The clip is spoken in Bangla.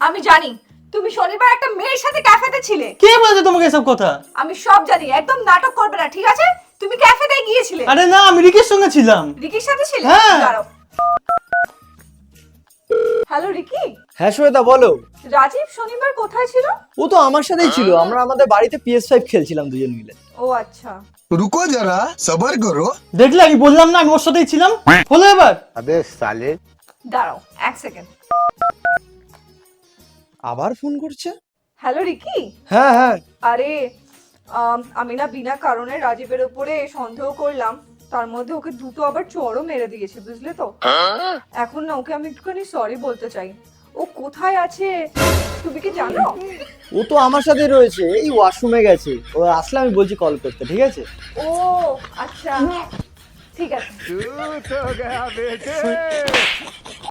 আমি জানি তুমি শনিবার একটা মেয়ের সাথে ক্যাফেতে ছিলে। কে বলেছে তোমাকে এসব কথা? আমি সব জানি, একদম নাটক করবে না, ঠিক আছে? তুমি ক্যাফেতে গিয়েছিলে। আরে না, আমি রিকির সঙ্গে ছিলাম। রিকির সাথে ছিলে? হ্যাঁ। দাঁড়াও। Hello Ricky. হ্যাঁ শ্বেতা বলো। রাজীব শনিবার কোথায় ছিল? ও তো আমার সাথেই ছিল, আমরা আমাদের বাড়িতে PS5 খেলছিলাম দুজন মিলে। ও আচ্ছা। रुको जरा सबर करो। দেখলে, আমি বললাম না আমি ওর সাথেই ছিলাম। হলো এবার? দাঁড়াও এক সেকেন্ড। আবার ফোন করছে? Hello Ricky. হ্যাঁ হ্যাঁ। আরে আমি না বিনা কারণে রাজীবের উপরে সন্দেহ করলাম, তার মধ্যে ওকে দুটো আবার চড়ও মেরে দিয়েছে, বুঝলে তো? এখন না ওকে আমি একটুখানি সরি বলতে চাই। ও কোথায় আছে তুমি কি জানো? ও তো আমার সাথে রয়েছে, এই ওয়াশরুমে গেছে। ও আসলে আমি বলছি কল করতে, ঠিক আছে? ও আচ্ছা ঠিক আছে।